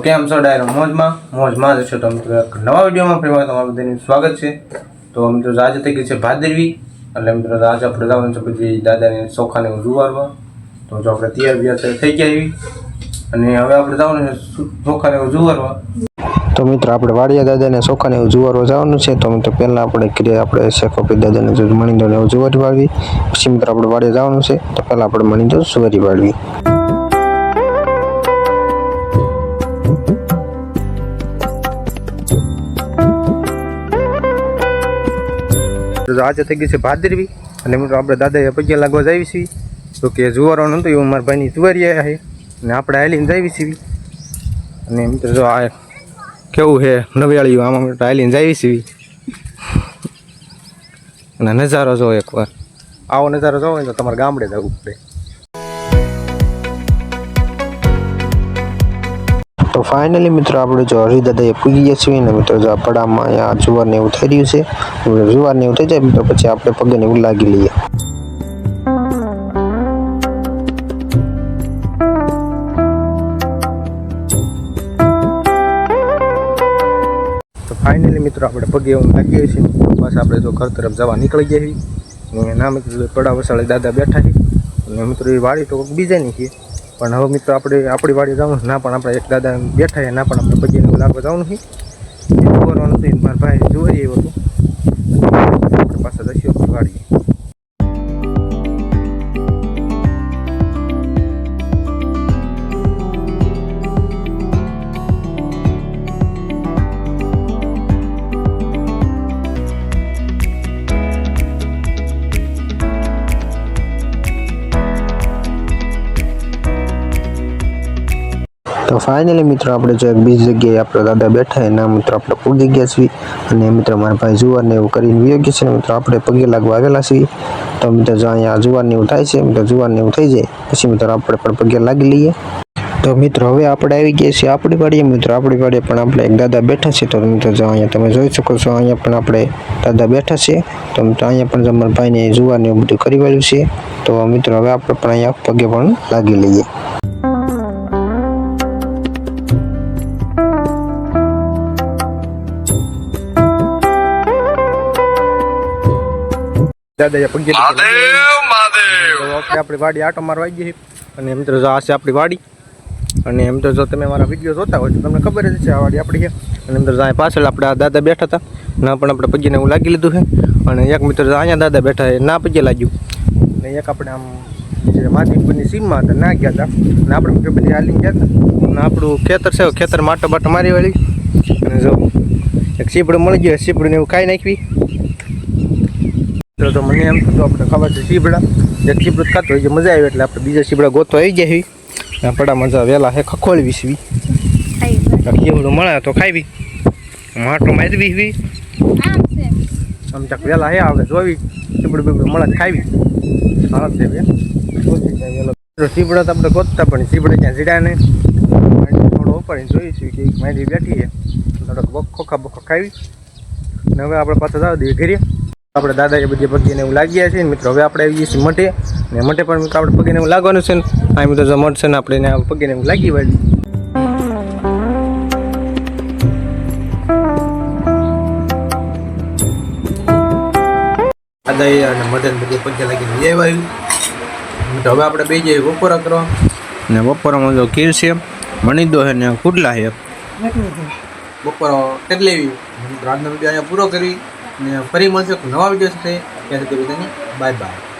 કેમ છો ડાયરો મોજમાં જશો તો મિત્રો એક નવા વિડીયોમાં ફરીવાર તમારું બધાનું સ્વાગત છે। તો મિત્રો આજે થઈ ગઈ છે ભાદરવી, એટલે મિત્રો આજે આપણે જવાનું છે પછી દાદાને ચોખાને જુવારવા। તો જો આપણે તૈયાર થઈ ગયા એવી, અને હવે આપણે જવાનું છે ચોખાને જુવારવા। તો મિત્રો આપણે વાડિયા દાદાને ચોખાને જુવારવા જવાનું છે। તો મિત્રો પહેલાં આપણે શેકોપી દાદાને મણીદોને જુવારી વાળવી, પછી મિત્રો આપણે વાડિયા જવાનું છે। તો પહેલાં આપણે મણીદો જુવારી વાળવી। આજે થઈ ગઈ છે ભાદરવી, અને મિત્રો આપણે દાદાએ પગે લાગવા જઈએ છીએ। તો કે જુવારવાનું હતું એવું મારા ભાઈની જુવારી આવ્યા છે, અને આપણે હાલીને જઈએ છીએ। અને મિત્રો જો આ કેવું છે નવિયાળીયું, આમાં મિત્રો હાલીને જઈએ છીએ। અને નજારો જો એકવાર, આવો નજારો જોવો ને તો તમારે ગામડે જવું પડે। તો ફાઇનલી મિત્રો આપણે જો હરી દાદાએ પૂગી ગયા છીએ ને મિત્રો, જો આ પડામાં અહીંયા જુવારને એવું થઈ રહ્યું છે। જુવારને એવું થઈ જાય મિત્રો પછી આપણે પગને એવું લાગી લઈએ। તો ફાઇનલી મિત્રો આપણે પગે એવું લાગીએ છીએ, બસ આપણે જો ઘર તરફ જવા નીકળી ગયા છીએ। અને ના મિત્રો પડા વસાળે દાદા બેઠા છે, અને મિત્રો એ વાડી તો બીજાની છે, પણ હવે મિત્રો આપણે આપણી વાડી જવાનું ના, પણ આપણે એક દાદા બેઠા છે ના, પણ આપણે પગે એવું લાગવા જવાનું છે। જોવાનું હતું મારા ભાઈ જોઈ એવું હતું, આપણે પાસે જઈશું આપણી વાડીએ। તો ફાઇનલી મિત્રો આપણે જો એક બીજી જગ્યાએ આપણા દાદા બેઠા એના મિત્રો આપણે પૂગી ગયા છીએ, અને મિત્રો મારા ભાઈ જુવારને એવું કરીને વિયોગ્ય છે। મિત્રો આપણે પગે લાગવા આવેલા છીએ। તો મિત્રો જો અહીંયા જુવારને એવું થાય છે, મિત્રો જુવારને એવું થઈ જાય પછી મિત્રો આપણે પણ પગે લાગી લઈએ। તો મિત્રો હવે આપણે આવી ગયા છીએ આપણી વાડીએ। મિત્રો આપણી વાડીએ પણ આપણે એક દાદા બેઠા છે। તો મિત્રો જો અહીંયા તમે જોઈ શકો છો, અહીંયા પણ આપણે દાદા બેઠા છે। તો મિત્રો અહીંયા પણ મારા ભાઈને જુવારને એવું બધું કરી વાળ્યું છે। તો મિત્રો હવે આપણે પણ અહીંયા પગે પણ લાગી લઈએ। દાદા પગે આપણી વાડી આટો મારવા આવી ગઈ, અને મિત્રો જો આ છે આપણી વાડી। અને એમ તો જો તમે મારા વિડીયો જોતા હોય તો તમને ખબર જ છે આ વાડી આપણી છે। અને મિત્રો અહીં પાછળ આપણે આ દાદા બેઠા હતા ના, પણ આપણે પગીને એવું લાગી લીધું છે। અને એક મિત્રો અહીંયા દાદા બેઠા છે ના પગે લાગ્યું, અને એક આપણે આમ માધીપુરની સીમમાં હતા ના ગયા હતા, અને આપણે મિત્રો બધી હાલીને ગયા હતા। અને આપણું ખેતર છે, ખેતર માટો મારી વાળી, અને જો એક સીપડું મળી ગયું, સીપડું એવું ખાઈ નાખવી। તો મને એમ થતું આપણે ખબર છે સીબડા, એક સીબડું ખાતો હોય મજા આવે, એટલે આપણે બીજા સીબડા ગોતો આવી જાય। પડા મજા વહેલા હે ખખોળવી સીવી, કેવડું મળે તો ખાવી, માટો મારવી આમ ચાક વહેલા હે આવે જોવી, સીબડું બીબડું મળે ખાવી હાલત છે। સીબડા તો આપણે ગોતતા પણ સીબડા ક્યાં જીડા ને થોડો ઉપાડીને જોઈશું કે મારી બેઠી છે, થોડોક ખોખા બોખા ખાવી, અને હવે આપણે પાછા જાવ દઈએ ઘરે। આપણે દાદાએ બધી પગીને એવું લાગી ગયા છે મિત્રો। હવે આપણે આવી છીએ મઠે, ને મઠે પણ મિત્રો આપણે પગીને એવું લાગવાનું છે ને, આ મિત્રો જો મઠ છે ને આપણે એને પગીને એવું લાગી વાળી। દાદાએ અને મધન બધી પગે લાગીને લઈ આવ્યું। હવે આપણે બે જઈએ બપોરા કરવા, ને બપોરામાં જો ખીર છે, મણીદો છે ને કુડલા છે। બપોરા કેટલી એવી આજનો વિડીયો અહીંયા પૂરો કરી, ને ફરી મળશે નવા વિડીયો સાથે, ત્યાં સુધી બધાને બાય બાય।